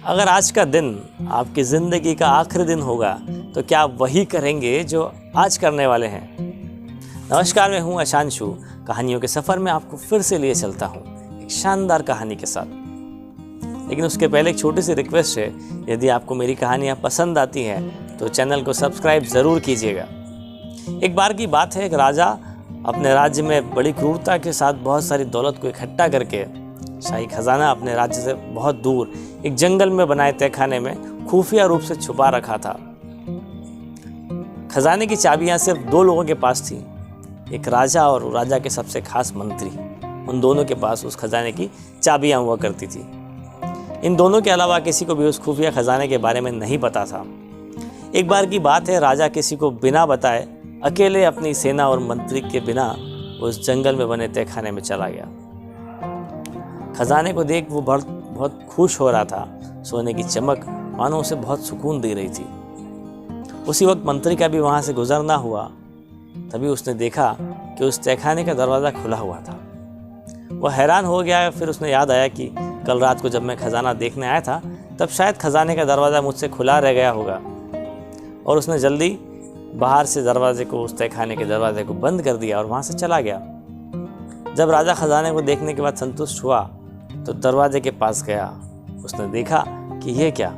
अगर आज का दिन आपकी ज़िंदगी का आखिरी दिन होगा तो क्या आप वही करेंगे जो आज करने वाले हैं? नमस्कार, मैं हूं अशांशु। कहानियों के सफ़र में आपको फिर से लिए चलता हूं एक शानदार कहानी के साथ। लेकिन उसके पहले एक छोटी सी रिक्वेस्ट है, यदि आपको मेरी कहानियाँ पसंद आती हैं तो चैनल को सब्सक्राइब ज़रूर कीजिएगा। एक बार की बात है, एक राजा अपने राज्य में बड़ी क्रूरता के साथ बहुत सारी दौलत को इकट्ठा करके शाही खजाना अपने राज्य से बहुत दूर एक जंगल में बनाए तहखाने में खुफिया रूप से छुपा रखा था। खजाने की चाबियां सिर्फ दो लोगों के पास थी, एक राजा और राजा के सबसे खास मंत्री। उन दोनों के पास उस खजाने की चाबियां हुआ करती थी। इन दोनों के अलावा किसी को भी उस खुफिया खजाने के बारे में नहीं पता था। एक बार की बात है, राजा किसी को बिना बताए अकेले अपनी सेना और मंत्री के बिना उस जंगल में बने तहखाने में चला गया। खजाने को देख वो बहुत खुश हो रहा था। सोने की चमक मानो उसे बहुत सुकून दे रही थी। उसी वक्त मंत्री का भी वहां से गुजरना हुआ। तभी उसने देखा कि उस तहखाने का दरवाज़ा खुला हुआ था। वह हैरान हो गया। फिर उसने याद आया कि कल रात को जब मैं खजाना देखने आया था तब शायद खजाने का दरवाज़ा मुझसे खुला रह गया होगा। और उसने जल्दी बाहर से दरवाजे को, उस तहखाने के दरवाजे को बंद कर दिया और वहाँ से चला गया। जब राजा खजाने को देखने के बाद संतुष्ट हुआ तो दरवाजे के पास गया। उसने देखा कि यह क्या,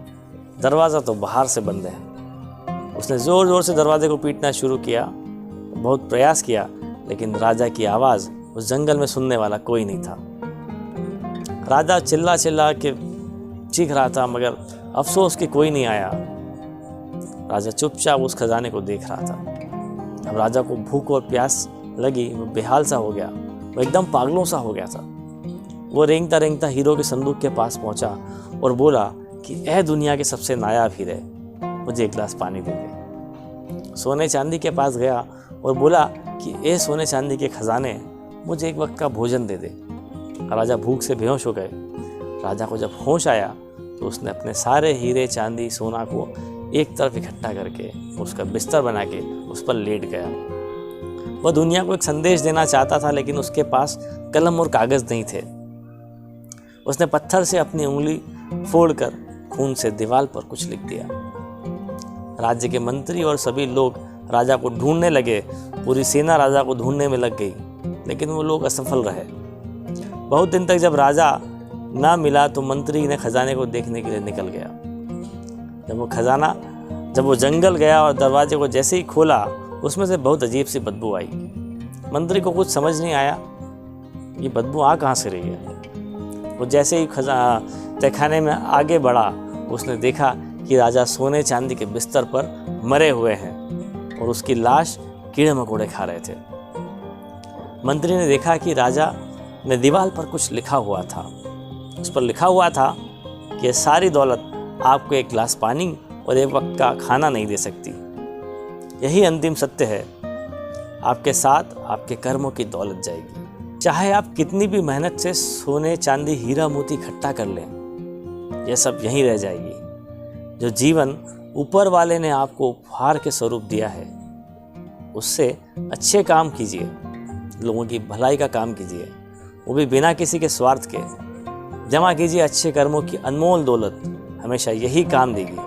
दरवाज़ा तो बाहर से बंद है। उसने ज़ोर ज़ोर से दरवाजे को पीटना शुरू किया, बहुत प्रयास किया, लेकिन राजा की आवाज़ उस जंगल में सुनने वाला कोई नहीं था। राजा चिल्ला चिल्ला के चीख रहा था, मगर अफसोस कि कोई नहीं आया। राजा चुपचाप उस खजाने को देख रहा था। अब राजा को भूख और प्यास लगी। वो बेहाल सा हो गया, वो एकदम पागलों सा हो गया था। वो रेंगता रेंगता हीरो के संदूक के पास पहुंचा और बोला कि ऐ दुनिया के सबसे नायाब हीरे, मुझे एक गिलास पानी दे दे। सोने चांदी के पास गया और बोला कि ऐ सोने चांदी के खजाने, मुझे एक वक्त का भोजन दे दे। राजा भूख से बेहोश हो गए। राजा को जब होश आया तो उसने अपने सारे हीरे चांदी सोना को एक तरफ इकट्ठा करके उसका बिस्तर बना के उस पर लेट गया। वह दुनिया को एक संदेश देना चाहता था, लेकिन उसके पास कलम और कागज़ नहीं थे। उसने पत्थर से अपनी उंगली फोड़कर खून से दीवार पर कुछ लिख दिया। राज्य के मंत्री और सभी लोग राजा को ढूंढने लगे। पूरी सेना राजा को ढूंढने में लग गई, लेकिन वो लोग असफल रहे। बहुत दिन तक जब राजा ना मिला तो मंत्री ने खजाने को देखने के लिए निकल गया। जब वो जंगल गया और दरवाजे को जैसे ही खोला, उसमें से बहुत अजीब सी बदबू आई। मंत्री को कुछ समझ नहीं आया, ये बदबू आ कहाँ से रही है। वो जैसे ही तहखाने में आगे बढ़ा, उसने देखा कि राजा सोने चांदी के बिस्तर पर मरे हुए हैं और उसकी लाश कीड़े मकोड़े खा रहे थे। मंत्री ने देखा कि राजा ने दीवार पर कुछ लिखा हुआ था। उस पर लिखा हुआ था कि ये सारी दौलत आपको एक गिलास पानी और एक वक्त का खाना नहीं दे सकती। यही अंतिम सत्य है। आपके साथ आपके कर्मों की दौलत जाएगी। चाहे आप कितनी भी मेहनत से सोने चांदी हीरा मोती इकट्ठा कर लें, यह सब यहीं रह जाएगी। जो जीवन ऊपर वाले ने आपको उपहार के स्वरूप दिया है, उससे अच्छे काम कीजिए, लोगों की भलाई का काम कीजिए, वो भी बिना किसी के स्वार्थ के। जमा कीजिए अच्छे कर्मों की अनमोल दौलत, हमेशा यही काम देगी।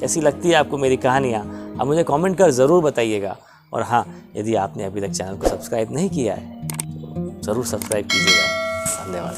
कैसी लगती है आपको मेरी कहानियाँ, आप मुझे कमेंट कर ज़रूर बताइएगा। और हाँ, यदि आपने अभी तक चैनल को सब्सक्राइब नहीं किया है तो ज़रूर सब्सक्राइब कीजिएगा। धन्यवाद।